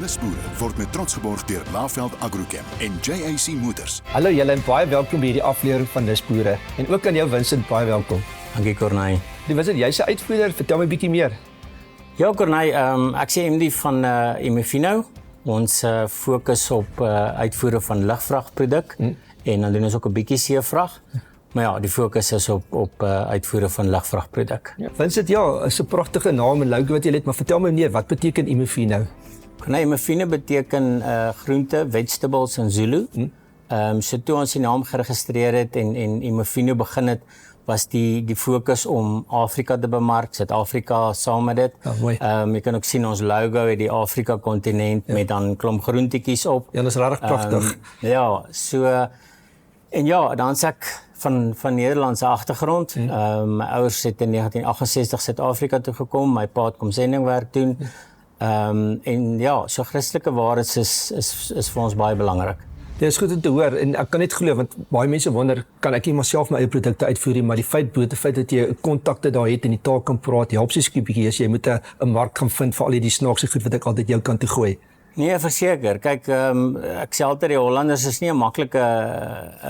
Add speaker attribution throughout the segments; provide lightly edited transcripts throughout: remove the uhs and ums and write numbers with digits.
Speaker 1: Nisboere word met trots geborg deur Laveld Agrochem en JAC Motors.
Speaker 2: Hallo julle en baie welkom by hierdie aflewering van Nisboere. En ook aan jou Vincent, baie welkom.
Speaker 3: Dankie Corneille.
Speaker 2: Die Vincent, jy's 'n uitvoerder, vertel my 'n bietjie meer.
Speaker 3: Ja Corneille, ek sê MD van Imifino. Ons fokus op uitvoere van lugvragproduk en dan doen ons ook 'n bietjie seevrag. Maar ja, die fokus is op uitvoere van lugvragproduk.
Speaker 2: Ja. Vincent, ja, is 'n pragtige naam en logo wat jy het, maar vertel my meer, wat beteken Imifino?
Speaker 3: Nee, Imifino beteken groente, vegetables in Zulu. So toe ons die naam geregistreer het en Imifino begin het, was die fokus om Afrika te bemark, Suid-Afrika saam met dit.
Speaker 2: Ja, mooi.
Speaker 3: Jy kan ook sien ons logo het die Afrika kontinent met dan klomp groentetjies op.
Speaker 2: Ja, dit is regtig pragtig.
Speaker 3: Ja, so en ja, dan's ek van Nederlandse agtergrond. My ouers het in 1968 Suid-Afrika toe gekom, my pa het kom sendingwerk doen. En ja, so Christelike waardes is vir ons baie belangrik.
Speaker 2: Dit is goed om te hoor en ek kan net glo want baie mense wonder, kan ek nie myself my eie produkte uitvoer nie, maar die feit dat jy kontakte daar het en die taal kan praat, help sies 'n bietjie as jy moet 'n mark gaan vind vir al die snaakse goed wat ek altyd jou kant toe gooi.
Speaker 3: Nee, verseker. Kyk, ek sê altyd die Hollanders is nie 'n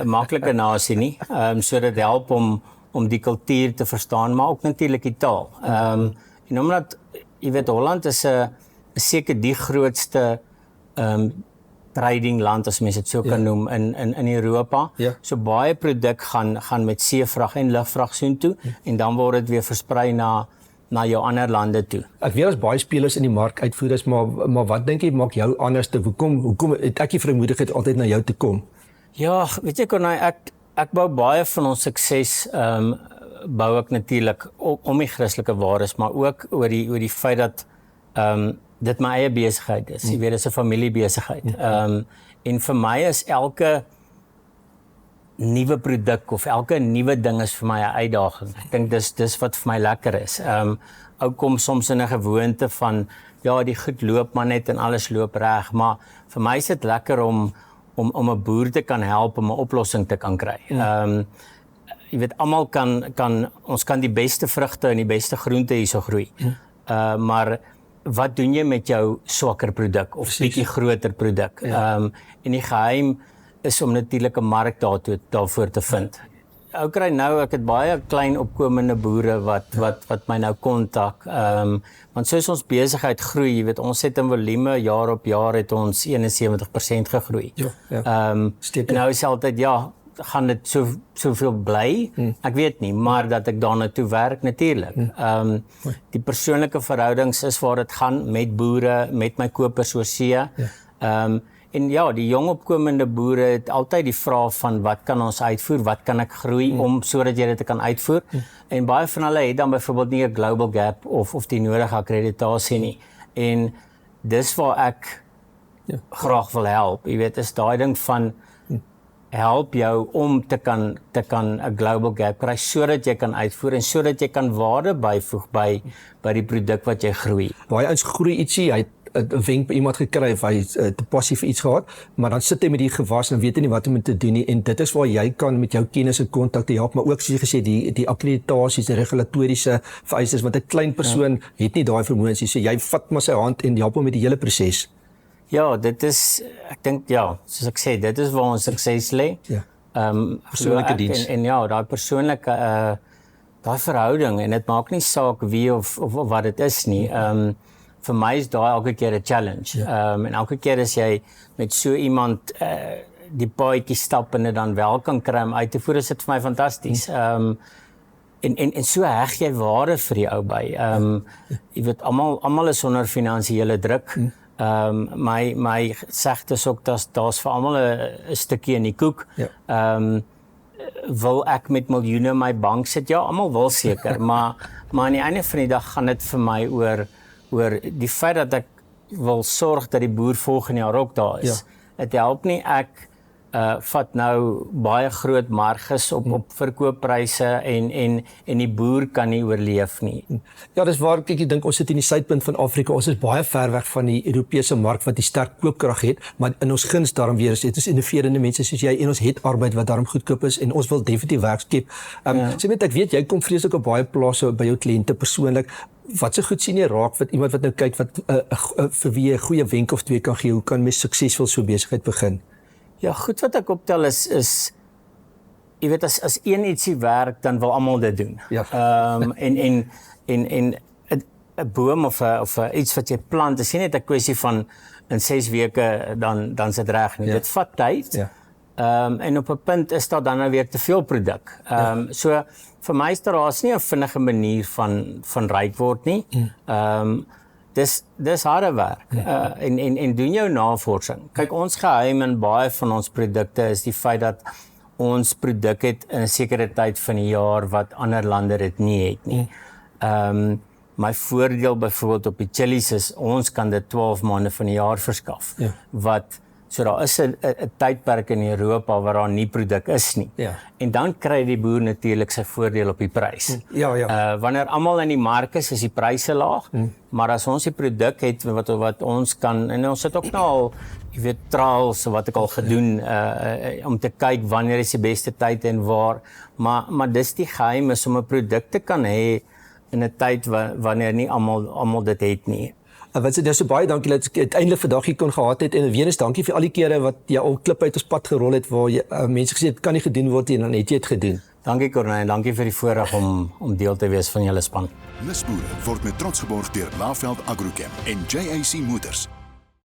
Speaker 3: maklike nasie nie. So dit help om die kultuur te verstaan, maar ook natuurlik die taal. En omdat jy weet Holland is 'n seker die grootste trading land as mens dit so kan noem in Europa.
Speaker 2: Ja.
Speaker 3: So baie produk gaan met seevrag en lugvrag soontoe en dan word dit weer versprei na jou ander lande toe.
Speaker 2: Ek weet as baie spelers in die mark uitvoerders, maar wat dink jy maak jou anders te hoekom het ek die vrymoedigheid altyd na jou te kom?
Speaker 3: Ja, weet jy Corneille, ek bou baie van ons sukses bou ek natuurlik om die Christelike waardes, maar ook oor die feit dat dit my eie besigheid is. Jy weet, dit is 'n familiebesigheid. En vir my is elke nuwe produk of elke nuwe ding is vir my 'n uitdaging. Ek dink dis wat vir my lekker is. Ou kom soms in 'n gewoonte van ja, die goed loop maar net en alles loop reg, maar vir my is dit lekker om 'n boer te kan help om 'n oplossing te kan kry. Jy weet almal ons kan die beste vrugte en die beste groente hierso groei. Maar wat doen jy met jou swakker produk of bietjie groter produk? En die geheim is om natuurlik 'n mark daarvoor te vind. Ek het baie klein opkomende boere wat my nou kontak. Want soos ons besigheid groei, jy weet, ons het in volume jaar op jaar het ons 71% gegroei.
Speaker 2: Ja.
Speaker 3: Nou is altyd ja, gaan dit soveel bly? Ek weet nie, maar dat ek daarna toe werk natuurlik. Die persoonlike verhoudings is waar dit gaan met boere, met my kopers oorsee. En ja, die jong opkomende boere het altyd die vraag van wat kan ons uitvoer, wat kan ek groei om sodat jy dit kan uitvoer. En baie van hulle het dan byvoorbeeld nie 'n Global Gap of die nodige akkreditasie nie. En dis waar ek graag wil help. Jy weet, is daai ding van help jou om te kan 'n Global Gap kry sodat jy kan uitvoer en sodat jy kan waarde byvoeg by die produk wat jy groei.
Speaker 2: Baie ons groei ietsie, hy het 'n wenk by iemand gekry of hy het 'n passie vir iets gehad, maar dan sit hy met die gewas en weet hy nie wat om te doen nie en dit is waar jy kan met jou kennis en kontakte help, maar ook soos jy gesê die akkreditasies, die regulatoriese vereistes, want 'n klein persoon het nie daai vermoëns nie, so jy vat maar sy hand en help hom met die hele proses.
Speaker 3: Ja, dit is, ek dink ja, soos ek sê, dit is waar ons sukses lê.
Speaker 2: Ja. Persoonlike diens.
Speaker 3: En ja, daai persoonlike daai verhouding en dit maak nie saak wie of wat dit is nie. Vir my is daai elke keer 'n challenge. En elke keer as jy met so iemand die paadjie stap en dit dan wel kan kry om uit te voer, is dit vir my fantasties. En so heg jy waarde vir die ou by. Jy weet almal is onder finansiële druk. My segte is ook daar's vir almal 'n stukkie in die koek. Wil ek met miljoene in my bank sit? Ja, almal wil seker, maar aan die einde van die dag gaan dit vir my oor die feit dat ek wil sorg dat die boer volgende jaar ook daar is. Dit help nie ek vat nou baie groot marges op verkooppryse en die boer kan nie oorleef nie.
Speaker 2: Ja, dis waar ek dink ons sit in die suidpunt van Afrika. Ons is baie ver weg van die Europese mark wat die sterk koopkrag het, maar in ons guns daarom weer is dit is innoverende mense soos jy en ons het arbeid wat daarom goedkoop is en ons wil definitief werk skep. So ek weet jy kom vreeslik op baie plase by jou kliënte persoonlik. wat se goed sien jy raak wat iemand wat nou kyk wat vir wie 'n goeie wenk of twee kan gee, hoe kan mens suksesvol so besigheid begin?
Speaker 3: Ja, goed wat ek optel is jy weet as een ietsie werk, dan wil almal dit doen.
Speaker 2: Ja.
Speaker 3: En 'n boom of 'n iets wat jy plant, is nie net 'n kwessie van in 6 weke dan sit reg nie.
Speaker 2: Ja.
Speaker 3: Dit vat tyd.
Speaker 2: Ja.
Speaker 3: En op 'n punt is daar dan nou weer te veel produk. So vir my is daar's nie 'n vinnige manier van ryk word nie. Dis harde werk. En doen jou navorsing. Kyk, ons geheim in baie van ons produkte is die feit dat ons produk het in 'n sekere tyd van die jaar wat ander lande dit nie het nie. My voordeel byvoorbeeld op die chilies is ons kan dit 12 maande van die jaar verskaf.
Speaker 2: Ja.
Speaker 3: So daar is 'n tydperk in Europa waar daar nie produk is nie.
Speaker 2: Ja.
Speaker 3: En dan kry die boer natuurlik sy voordeel op die prys.
Speaker 2: Ja.
Speaker 3: Wanneer almal in die mark is die pryse laag, maar as ons die produk het wat ons kan, en ons het ook nou al, jy weet, trials wat ek al gedoen om te kyk wanneer is die beste tyd en waar, maar dis die geheim is om 'n produk te kan hê in 'n tyd wanneer nie almal dit het nie.
Speaker 2: Wat sê, so baie dankie dat ek uiteindelik vandag hier kon gehad het, en weer eens dankie vir al die kere wat jy al klip uit ons pad gerol het, waar jy mense gesê het, kan nie gedoen word nie, en dan het jy dit gedoen.
Speaker 3: Dankie Corneille, dankie vir die voorreg om deel te wees van julle span.
Speaker 1: Lusboere word met trots geborg deur Laveld Agrochem en JAC Motors.